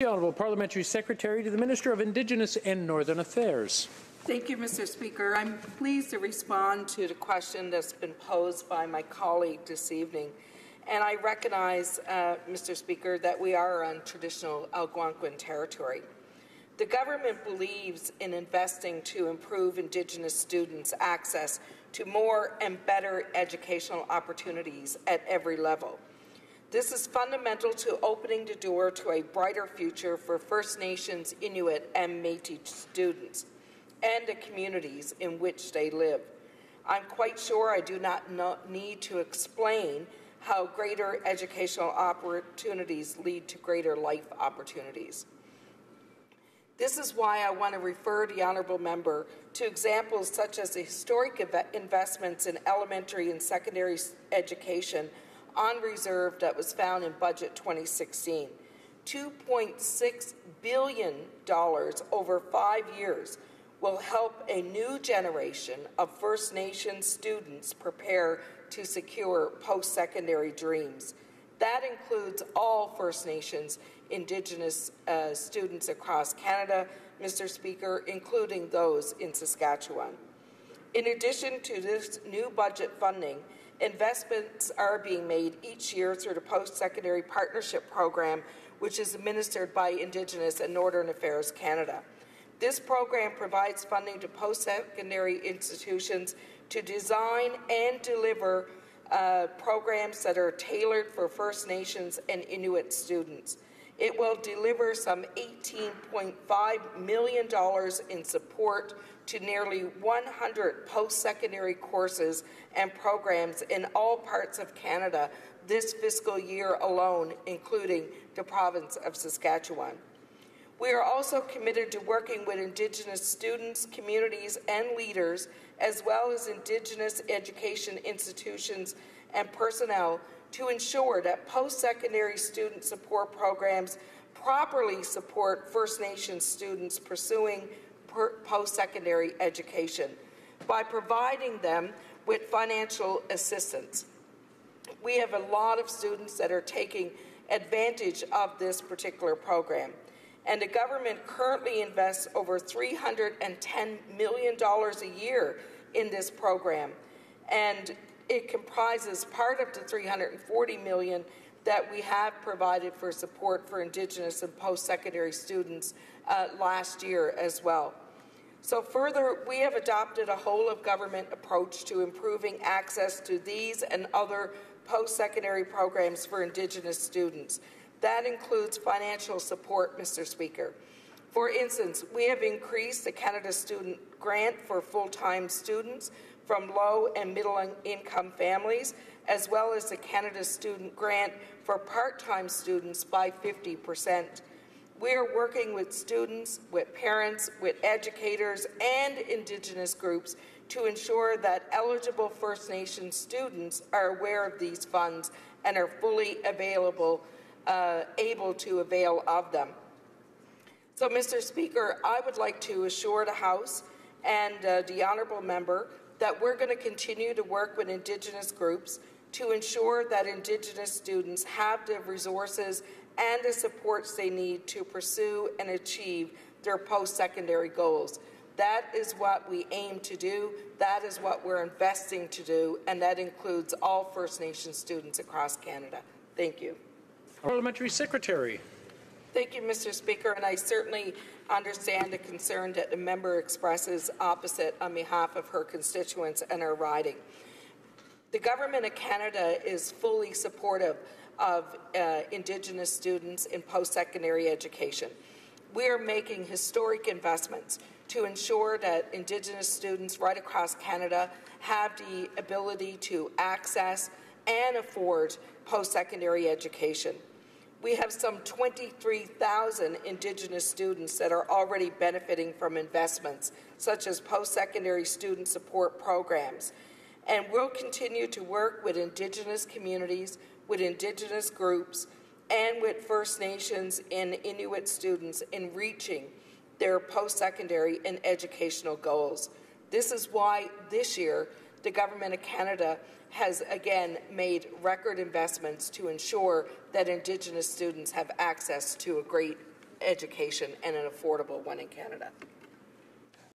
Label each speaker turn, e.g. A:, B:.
A: The Honourable Parliamentary Secretary to the Minister of Indigenous and Northern Affairs.
B: Thank you, Mr. Speaker. I'm pleased to respond to the question that's been posed by my colleague this evening. And I recognize, Mr. Speaker, that we are on traditional Algonquin territory. The government believes in investing to improve Indigenous students' access to more and better educational opportunities at every level. This is fundamental to opening the door to a brighter future for First Nations, Inuit, and Métis students and the communities in which they live. I'm quite sure I do not need to explain how greater educational opportunities lead to greater life opportunities. This is why I want to refer the Honourable Member to examples such as the historic investments in elementary and secondary education on reserve that was found in Budget 2016. $2.6 billion over 5 years will help a new generation of First Nations students prepare to secure post-secondary dreams. That includes all First Nations Indigenous students across Canada, Mr. Speaker, including those in Saskatchewan. In addition to this new budget funding, investments are being made each year through the Post-Secondary Partnership Program, which is administered by Indigenous and Northern Affairs Canada. This program provides funding to post-secondary institutions to design and deliver programs that are tailored for First Nations and Inuit students. It will deliver some $18.5 million in support to nearly 100 post-secondary courses and programs in all parts of Canada this fiscal year alone, including the province of Saskatchewan. We are also committed to working with Indigenous students, communities, and leaders, as well as Indigenous education institutions and personnel, to ensure that post-secondary student support programs properly support First Nations students pursuing post-secondary education by providing them with financial assistance. We have a lot of students that are taking advantage of this particular program, and the government currently invests over $310 million a year in this program, and it comprises part of the $340 million that we have provided for support for Indigenous and post-secondary students last year as well. So further, we have adopted a whole-of-government approach to improving access to these and other post-secondary programs for Indigenous students. That includes financial support, Mr. Speaker. For instance, we have increased the Canada Student Grant for full-time students from low and middle-income families, as well as the Canada Student Grant for part-time students by 50%. We are working with students, with parents, with educators, and Indigenous groups to ensure that eligible First Nations students are aware of these funds and are fully able to avail of them. So, Mr. Speaker, I would like to assure the House and the Honourable Member that we're going to continue to work with Indigenous groups to ensure that Indigenous students have the resources and the supports they need to pursue and achieve their post-secondary goals. That is what we aim to do, that is what we're investing to do, and that includes all First Nation students across Canada. Thank you.
A: Parliamentary Secretary.
B: Thank you, Mr. Speaker, and I certainly understand the concern that the member expresses opposite on behalf of her constituents and her riding. The Government of Canada is fully supportive of Indigenous students in post-secondary education. We are making historic investments to ensure that Indigenous students right across Canada have the ability to access and afford post-secondary education. We have some 23,000 Indigenous students that are already benefiting from investments, such as post-secondary student support programs. And we'll continue to work with Indigenous communities, with Indigenous groups, and with First Nations and Inuit students in reaching their post-secondary and educational goals. This is why this year the Government of Canada has again made record investments to ensure that Indigenous students have access to a great education and an affordable one in Canada.